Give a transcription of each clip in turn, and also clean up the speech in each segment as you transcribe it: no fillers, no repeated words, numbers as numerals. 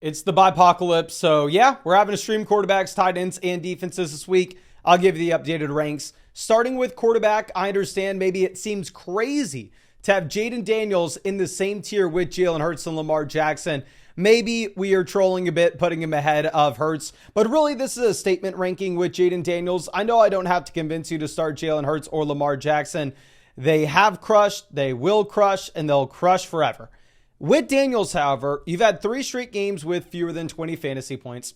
It's the bipocalypse. So, yeah, we're having to stream quarterbacks, tight ends, and defenses this week. I'll give you the updated ranks. Starting with quarterback, I understand maybe it seems crazy to have Jaden Daniels in the same tier with Jalen Hurts and Lamar Jackson. Maybe we are trolling a bit, putting him ahead of Hurts. But really, this is a statement ranking with Jaden Daniels. I know I don't have to convince you to start Jalen Hurts or Lamar Jackson. They have crushed, they will crush, and they'll crush forever. With Daniels, however, you've had 3 straight games with fewer than 20 fantasy points.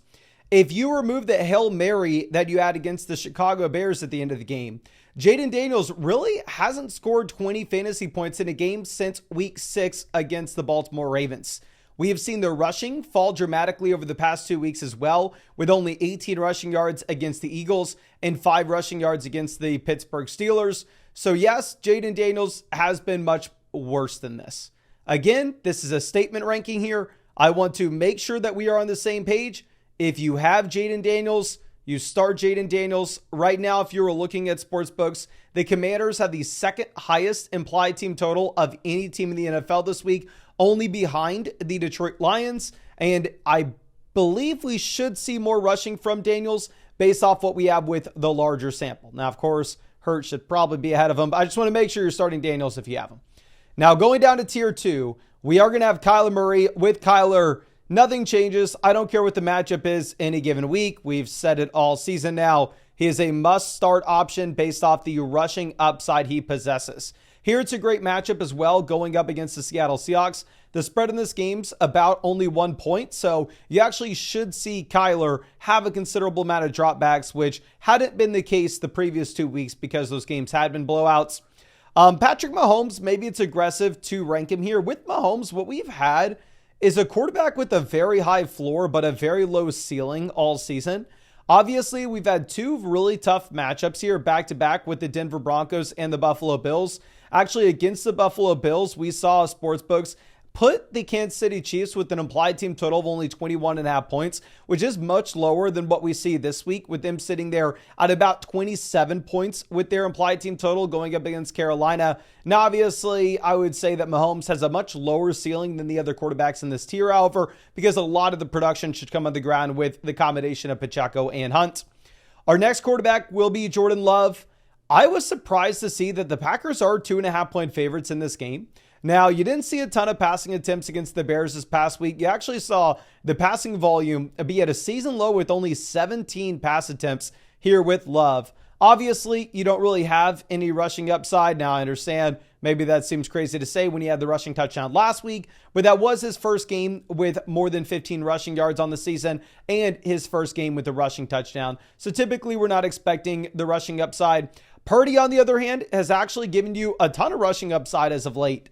If you remove the Hail Mary that you had against the Chicago Bears at the end of the game, Jaden Daniels really hasn't scored 20 fantasy points in a game since week 6 against the Baltimore Ravens. We have seen their rushing fall dramatically over the past 2 weeks as well, with only 18 rushing yards against the Eagles and 5 rushing yards against the Pittsburgh Steelers. So yes, Jaden Daniels has been much worse than this. Again, this is a statement ranking here. I want to make sure that we are on the same page. If you have Jaden Daniels, you start Jaden Daniels. Right now, if you were looking at sportsbooks, the Commanders have the second highest implied team total of any team in the NFL this week, only behind the Detroit Lions. And I believe we should see more rushing from Daniels based off what we have with the larger sample. Now, of course, Hurts should probably be ahead of him, but I just want to make sure you're starting Daniels if you have him. Now, going down to tier 2, we are going to have Kyler Murray. With Kyler, nothing changes. I don't care what the matchup is any given week. We've said it all season now. He is a must-start option based off the rushing upside he possesses. Here, it's a great matchup as well, going up against the Seattle Seahawks. The spread in this game's about only 1 point, so you actually should see Kyler have a considerable amount of dropbacks, which hadn't been the case the previous 2 weeks because those games had been blowouts. Patrick Mahomes, maybe it's aggressive to rank him here. With Mahomes, what we've had is a quarterback with a very high floor, but a very low ceiling all season. Obviously, we've had 2 really tough matchups here back-to-back with the Denver Broncos and the Buffalo Bills. Actually, against the Buffalo Bills, we saw sportsbooks put the Kansas City Chiefs with an implied team total of only 21.5 points, which is much lower than what we see this week, with them sitting there at about 27 points with their implied team total going up against Carolina. Now, obviously, I would say that Mahomes has a much lower ceiling than the other quarterbacks in this tier, however, because a lot of the production should come on the ground with the combination of Pacheco and Hunt. Our next quarterback will be Jordan Love. I was surprised to see that the Packers are 2.5-point favorites in this game. Now, you didn't see a ton of passing attempts against the Bears this past week. You actually saw the passing volume be at a season low with only 17 pass attempts here with Love. Obviously, you don't really have any rushing upside. Now, I understand maybe that seems crazy to say when he had the rushing touchdown last week, but that was his first game with more than 15 rushing yards on the season and his first game with a rushing touchdown. So typically, we're not expecting the rushing upside. Purdy, on the other hand, has actually given you a ton of rushing upside as of late.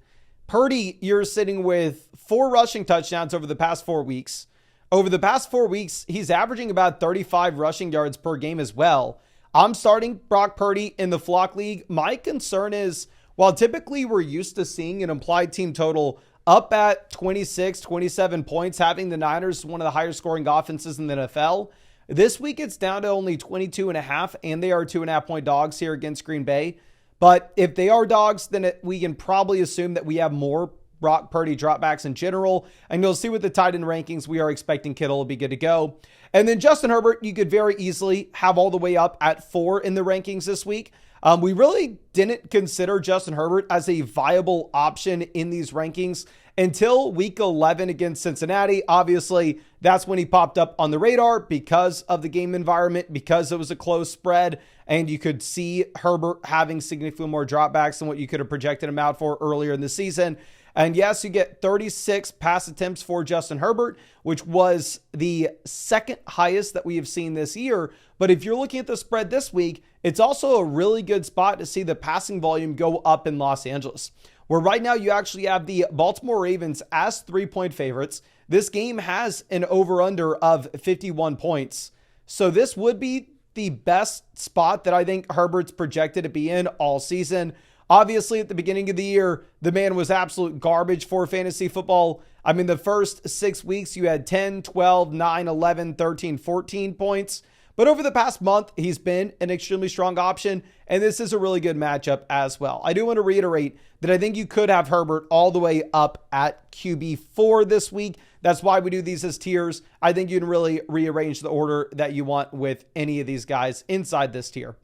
Purdy, you're sitting with 4 rushing touchdowns over the past 4 weeks. Over the past 4 weeks, he's averaging about 35 rushing yards per game as well. I'm starting Brock Purdy in the Flock League. My concern is, while typically we're used to seeing an implied team total up at 26, 27 points, having the Niners one of the higher scoring offenses in the NFL, this week it's down to only 22.5, and they are 2.5-point dogs here against Green Bay. But if they are dogs, then we can probably assume that we have more Brock Purdy dropbacks in general. And you'll see with the tight end rankings, we are expecting Kittle to be good to go. And then Justin Herbert, you could very easily have all the way up at 4 in the rankings this week. We really didn't consider Justin Herbert as a viable option in these rankings until week 11 against Cincinnati. Obviously, that's when he popped up on the radar because of the game environment, because it was a close spread, and you could see Herbert having significantly more dropbacks than what you could have projected him out for earlier in the season. And yes, you get 36 pass attempts for Justin Herbert, which was the second highest that we have seen this year. But if you're looking at the spread this week, it's also a really good spot to see the passing volume go up in Los Angeles, where right now you actually have the Baltimore Ravens as 3-point favorites. This game has an over-under of 51 points. So this would be the best spot that I think Herbert's projected to be in all season. Obviously, at the beginning of the year, the man was absolute garbage for fantasy football. I mean, the first 6 weeks, you had 10, 12, 9, 11, 13, 14 points. But over the past month, he's been an extremely strong option, and this is a really good matchup as well. I do want to reiterate that I think you could have Herbert all the way up at QB4 this week. That's why we do these as tiers. I think you can really rearrange the order that you want with any of these guys inside this tier.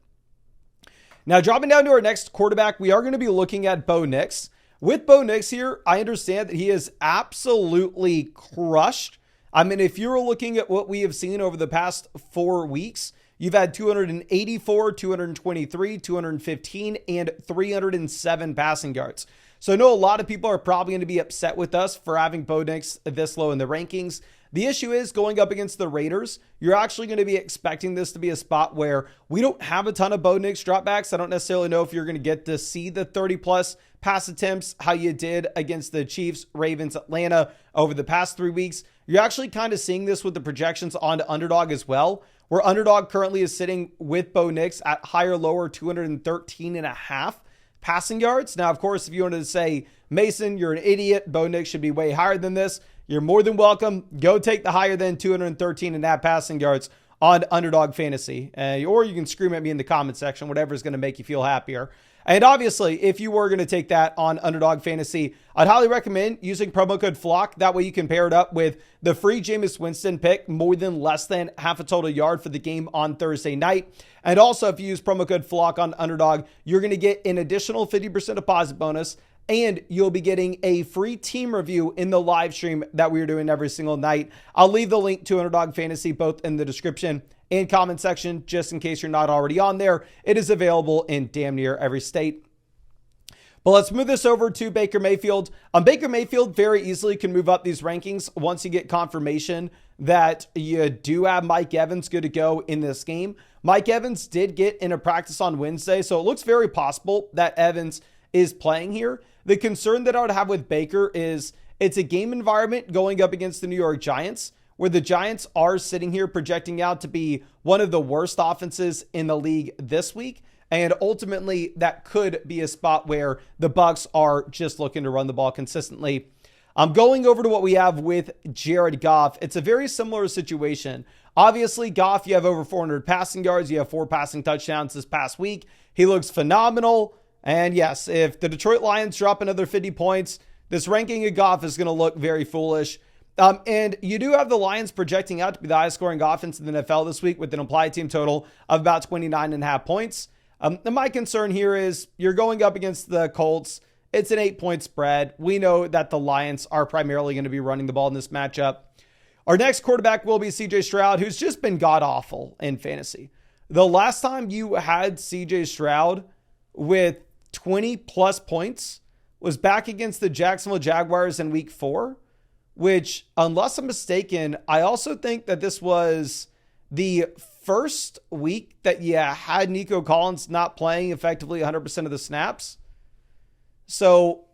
Now, dropping down to our next quarterback, we are going to be looking at Bo Nix. With Bo Nix here, I understand that he is absolutely crushed. I mean, if you're looking at what we have seen over the past 4 weeks, you've had 284, 223, 215, and 307 passing yards. So I know a lot of people are probably going to be upset with us for having Bo Nix this low in the rankings. The issue is going up against the Raiders, you're actually going to be expecting this to be a spot where we don't have a ton of Bo Nix dropbacks. I don't necessarily know if you're going to get to see the 30 plus pass attempts how you did against the Chiefs, Ravens, Atlanta over the past 3 weeks. You're actually kind of seeing this with the projections onto Underdog as well, where Underdog currently is sitting with Bo Nix at higher, lower 213.5 passing yards. Now, of course, if you wanted to say, Mason, you're an idiot, Bo Nix should be way higher than this, you're more than welcome. Go take the higher than 213.5 passing yards on Underdog Fantasy. Or you can scream at me in the comment section, whatever is going to make you feel happier. And obviously, if you were going to take that on Underdog Fantasy, I'd highly recommend using promo code FLOCK. That way you can pair it up with the free Jameis Winston pick, more than less than half a total yard for the game on Thursday night. And also, if you use promo code FLOCK on Underdog, you're going to get an additional 50% deposit bonus, and you'll be getting a free team review in the live stream that we're doing every single night. I'll leave the link to Underdog Fantasy both in the description and comment section, just in case you're not already on there. It is available in damn near every state. But let's move this over to Baker Mayfield. Baker Mayfield very easily can move up these rankings once you get confirmation that you do have Mike Evans good to go in this game. Mike Evans did get in a practice on Wednesday, so it looks very possible that Evans is playing here. The concern that I would have with Baker is it's a game environment going up against the New York Giants, where the Giants are sitting here projecting out to be one of the worst offenses in the league this week. And ultimately, that could be a spot where the Bucs are just looking to run the ball consistently. I'm going over to what we have with Jared Goff. It's a very similar situation. Obviously, Goff, you have over 400 passing yards. You have 4 passing touchdowns this past week. He looks phenomenal. And yes, if the Detroit Lions drop another 50 points, this ranking of Goff is going to look very foolish. And you do have the Lions projecting out to be the highest scoring offense in the NFL this week with an implied team total of about 29.5 points. My concern here is you're going up against the Colts. It's an 8-point spread. We know that the Lions are primarily going to be running the ball in this matchup. Our next quarterback will be CJ Stroud, who's just been god-awful in fantasy. The last time you had CJ Stroud with 20-plus points was back against the Jacksonville Jaguars in Week 4, which, unless I'm mistaken, I also think that this was the first week that you had Nico Collins not playing effectively 100% of the snaps. So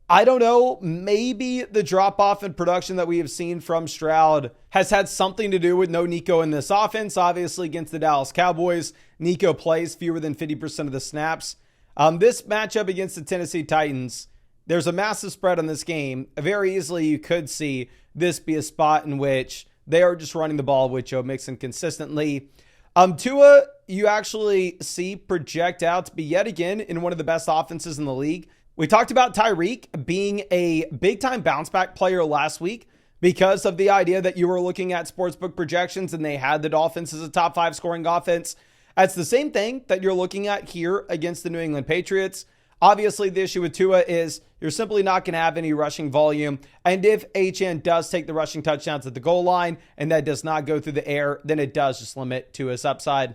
I don't know, maybe the drop-off in production that we have seen from Stroud has had something to do with no Nico in this offense. Obviously, against the Dallas Cowboys, Nico plays fewer than 50% of the snaps. This matchup against the Tennessee Titans, there's a massive spread on this game. Very easily, you could see this be a spot in which they are just running the ball with Joe Mixon consistently. Tua, you actually see project out to be yet again in one of the best offenses in the league. We talked about Tyreek being a big-time bounce-back player last week because of the idea that you were looking at sportsbook projections and they had the Dolphins as a top 5 scoring offense. That's the same thing that you're looking at here against the New England Patriots. Obviously, the issue with Tua is you're simply not going to have any rushing volume. And if Achane does take the rushing touchdowns at the goal line and that does not go through the air, then it does just limit Tua's upside.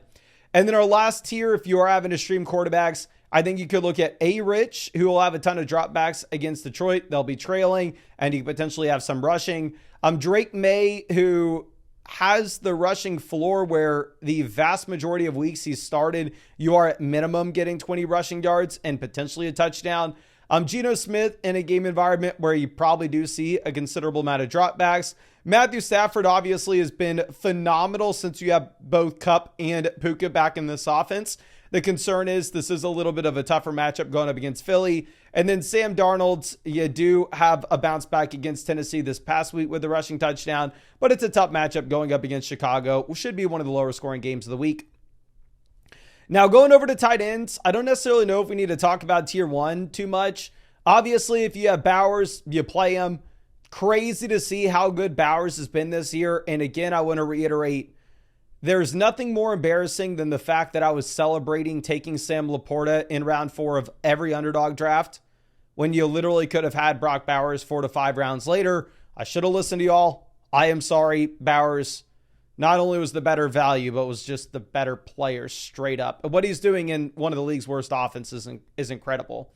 And then our last tier, if you are having to stream quarterbacks, I think you could look at A-Rich, who will have a ton of dropbacks against Detroit. They'll be trailing, and you potentially have some rushing. Drake May, who has the rushing floor where the vast majority of weeks he's started, you are at minimum getting 20 rushing yards and potentially a touchdown. Geno Smith in a game environment where you probably do see a considerable amount of dropbacks. Matthew Stafford obviously has been phenomenal since you have both Kupp and Puka back in this offense. The concern is this is a little bit of a tougher matchup going up against Philly. And then Sam Darnold, you do have a bounce back against Tennessee this past week with the rushing touchdown, but it's a tough matchup going up against Chicago, which should be one of the lower scoring games of the week. Now, going over to tight ends, I don't necessarily know if we need to talk about tier one too much. Obviously, if you have Bowers, you play him. Crazy to see how good Bowers has been this year. And again, I want to reiterate, there's nothing more embarrassing than the fact that I was celebrating taking Sam Laporta in round 4 of every underdog draft when you literally could have had Brock Bowers 4 to 5 rounds later. I should have listened to y'all. I am sorry. Bowers not only was the better value, but was just the better player straight up. What he's doing in one of the league's worst offenses is incredible.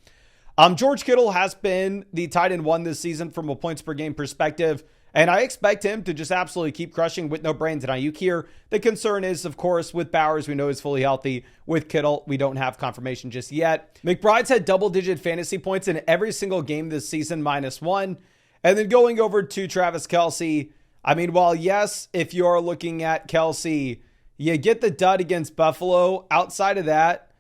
George Kittle has been the tight end 1 this season from a points per game perspective. And I expect him to just absolutely keep crushing with no Brandon Ayuk here. The concern is, of course, with Bowers, we know he's fully healthy. With Kittle, we don't have confirmation just yet. McBride's had double-digit fantasy points in every single game this season, -1. And then going over to Travis Kelce, I mean, while yes, if you're looking at Kelce, you get the dud against Buffalo. Outside of that,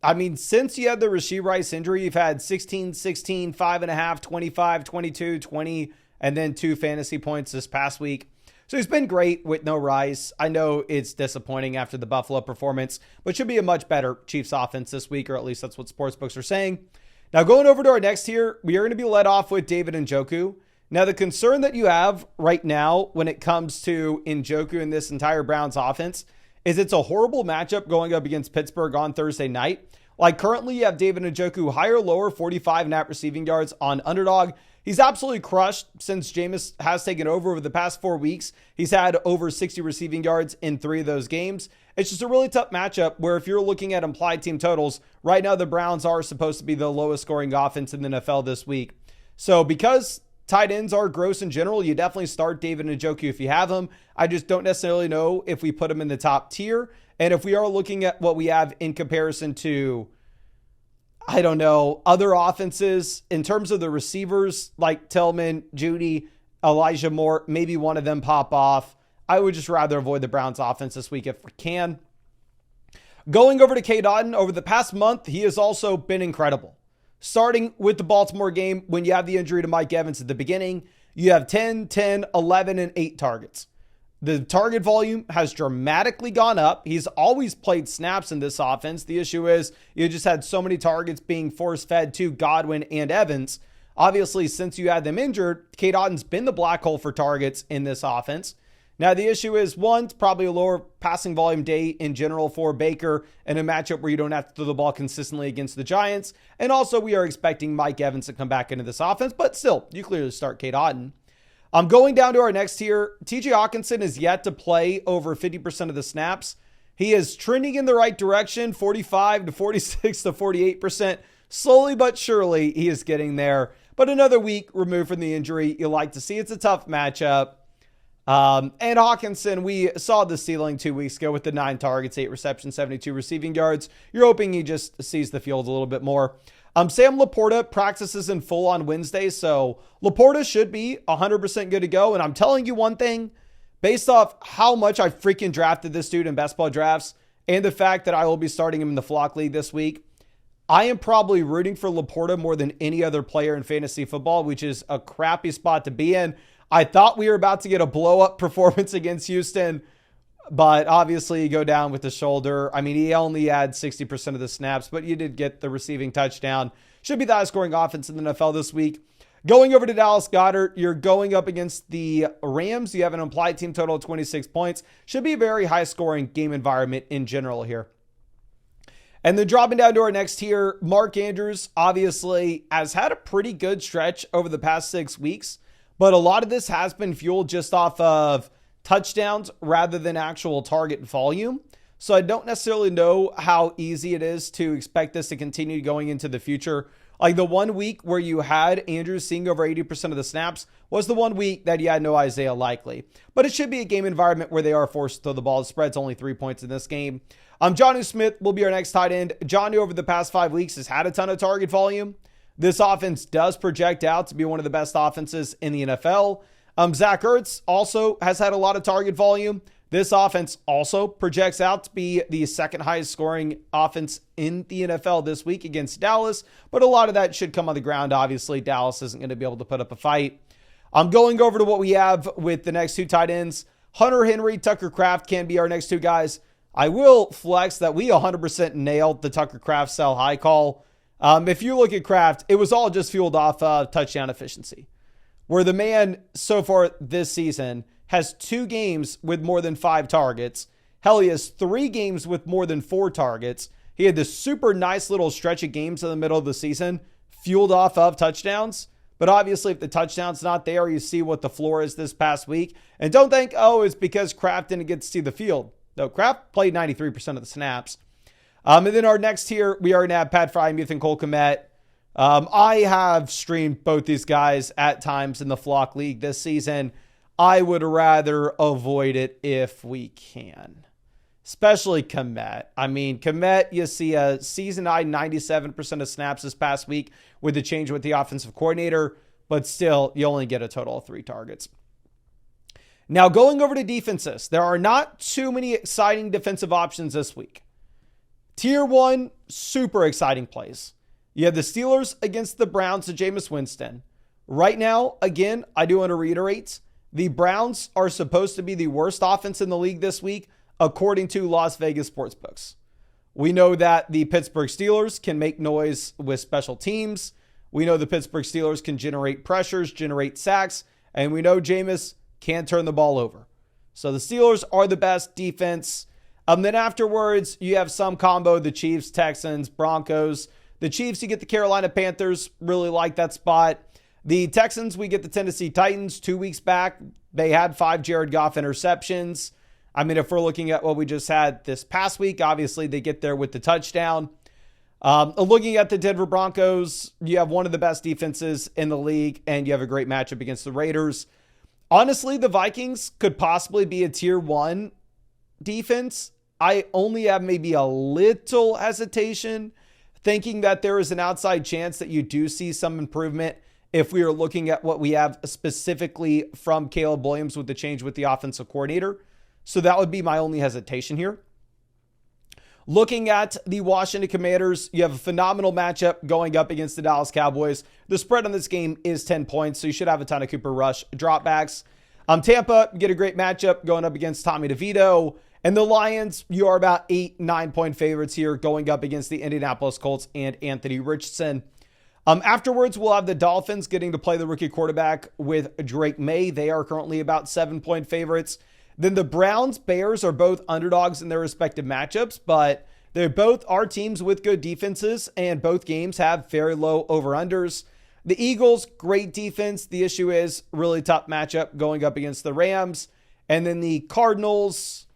I mean, since you had the Rashee Rice injury, you've had 16, 16, 5.5, 25, 22, 20, and then 2 fantasy points this past week. So he's been great with no Rice. I know it's disappointing after the Buffalo performance, but should be a much better Chiefs offense this week, or at least that's what sportsbooks are saying. Now going over to our next tier, we are going to be led off with David Njoku. Now the concern that you have right now when it comes to Njoku in this entire Browns offense is it's a horrible matchup going up against Pittsburgh on Thursday night. Like currently you have David Njoku higher, lower, 45 net receiving yards on Underdog. He's absolutely crushed since Jameis has taken over the past 4 weeks. He's had over 60 receiving yards in 3 of those games. It's just a really tough matchup where if you're looking at implied team totals, right now the Browns are supposed to be the lowest scoring offense in the NFL this week. So because tight ends are gross in general, you definitely start David Njoku if you have him. I just don't necessarily know if we put him in the top tier. And if we are looking at what we have in comparison to, I don't know, other offenses in terms of the receivers like Tillman, Judy, Elijah Moore, maybe one of them pop off. I would just rather avoid the Browns offense this week if we can. Going over to K. Dotton, over the past month, he has also been incredible. Starting with the Baltimore game, when you have the injury to Mike Evans at the beginning, you have 10, 10, 11, and 8 targets. The target volume has dramatically gone up. He's always played snaps in this offense. The issue is you just had so many targets being force-fed to Godwin and Evans. Obviously, since you had them injured, K. Dotton's been the black hole for targets in this offense. Now, the issue is, one, it's probably a lower passing volume day in general for Baker in a matchup where you don't have to throw the ball consistently against the Giants. And also, we are expecting Mike Evans to come back into this offense. But still, you clearly start K. Dotton. I'm going down to our next tier. TJ Hawkinson is yet to play over 50% of the snaps. He is trending in the right direction, 45 to 46 to 48%. Slowly but surely, he is getting there. But another week removed from the injury, you like to see. It's a tough matchup. And Hawkinson, we saw the ceiling 2 weeks ago with the 9 targets, 8 receptions, 72 receiving yards. You're hoping he just sees the field a little bit more. Sam Laporta practices in full on Wednesday, so Laporta should be 100% good to go. And I'm telling you one thing, based off how much I freaking drafted this dude in best ball drafts and the fact that I will be starting him in the Flock League this week, I am probably rooting for Laporta more than any other player in fantasy football, which is a crappy spot to be in. I thought we were about to get a blow-up performance against Houston, but obviously you go down with the shoulder. I mean, he only had 60% of the snaps, but you did get the receiving touchdown. Should be the highest scoring offense in the NFL this week. Going over to Dallas Goedert, you're going up against the Rams. You have an implied team total of 26 points. Should be a very high scoring game environment in general here. And then dropping down to our next tier, Mark Andrews obviously has had a pretty good stretch over the past 6 weeks, but a lot of this has been fueled just off of touchdowns rather than actual target volume. So I don't necessarily know how easy it is to expect this to continue going into the future. Like the 1 week where you had Andrews seeing over 80% of the snaps was the 1 week that you had no Isaiah Likely. But it should be a game environment where they are forced to throw the ball. The spread's only 3 points in this game. Jonnu Smith will be our next tight end. Jonnu over the past 5 weeks has had a ton of target volume. This offense does project out to be one of the best offenses in the NFL. Zach Ertz also has had a lot of target volume. This offense also projects out to be the second highest scoring offense in the NFL this week against Dallas, but a lot of that should come on the ground. Obviously, Dallas isn't going to be able to put up a fight. I'm going over to what we have with the next two tight ends. Hunter Henry, Tucker Kraft can be our next two guys. I will flex that we 100% nailed the Tucker Kraft sell high call. If you look at Kraft, it was all just fueled off touchdown efficiency, where the man so far this season has 2 games with more than 5 targets. Hell, he has 3 games with more than 4 targets. He had this super nice little stretch of games in the middle of the season, fueled off of touchdowns. But obviously, if the touchdown's not there, you see what the floor is this past week. And don't think, oh, it's because Kraft didn't get to see the field. No, Kraft played 93% of the snaps. And then our next tier, we already have Pat Freiermuth and Cole Kmet. I have streamed both these guys at times in the Flock League this season. I would rather avoid it if we can, especially Kmet. I mean, Kmet, you see a season-high 97% of snaps this past week with the change with the offensive coordinator, but still, you only get a total of 3 targets. Now, going over to defenses, there are not too many exciting defensive options this week. Tier 1, super exciting plays. You have the Steelers against the Browns to Jameis Winston. Right now, again, I do want to reiterate, the Browns are supposed to be the worst offense in the league this week, according to Las Vegas sportsbooks. We know that the Pittsburgh Steelers can make noise with special teams. We know the Pittsburgh Steelers can generate pressures, generate sacks, and we know Jameis can't turn the ball over. So the Steelers are the best defense. Then afterwards, you have some combo, the Chiefs, Texans, Broncos. The Chiefs, you get the Carolina Panthers, really like that spot. The Texans, we get the Tennessee Titans 2 weeks back. They had 5 Jared Goff interceptions. I mean, if we're looking at what we just had this past week, obviously they get there with the touchdown. Looking at the Denver Broncos, you have one of the best defenses in the league, and you have a great matchup against the Raiders. Honestly, the Vikings could possibly be a tier 1 defense. I only have maybe a little hesitation thinking that there is an outside chance that you do see some improvement if we are looking at what we have specifically from Caleb Williams with the change with the offensive coordinator. So that would be my only hesitation here. Looking at the Washington Commanders, you have a phenomenal matchup going up against the Dallas Cowboys. The spread on this game is 10 points, so you should have a ton of Cooper Rush dropbacks. Tampa, get a great matchup going up against Tommy DeVito. And the Lions, you are about 8-9 point favorites here going up against the Indianapolis Colts and Anthony Richardson. Afterwards, we'll have the Dolphins getting to play the rookie quarterback with Drake May. They are currently about 7 point favorites. Then the Browns, Bears are both underdogs in their respective matchups, but they both are teams with good defenses, and both games have very low over-unders. The Eagles, great defense. The issue is really tough matchup going up against the Rams. And then the Cardinals,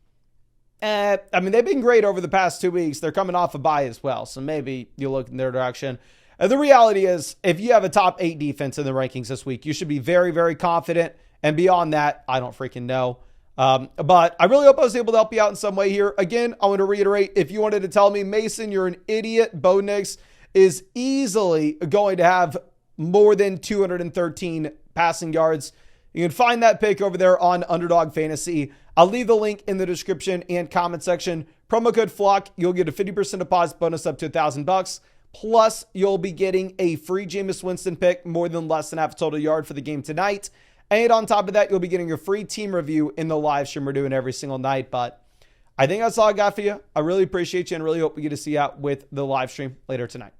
I mean, they've been great over the past 2 weeks. They're coming off a bye as well, so maybe you look in their direction. The reality is, if you have a top 8 defense in the rankings this week, you should be very, very confident. And beyond that, I don't freaking know. But I really hope I was able to help you out in some way here. Again, I want to reiterate, if you wanted to tell me, Mason, you're an idiot, Bo Nix is easily going to have more than 213 passing yards, you can find that pick over there on Underdog Fantasy. I'll leave the link in the description and comment section. Promo code FLOCK, you'll get a 50% deposit bonus up to $1,000. Plus, you'll be getting a free Jameis Winston pick, more than less than half a total yard for the game tonight. And on top of that, you'll be getting a free team review in the live stream we're doing every single night. But I think that's all I got for you. I really appreciate you and really hope we get to see you out with the live stream later tonight.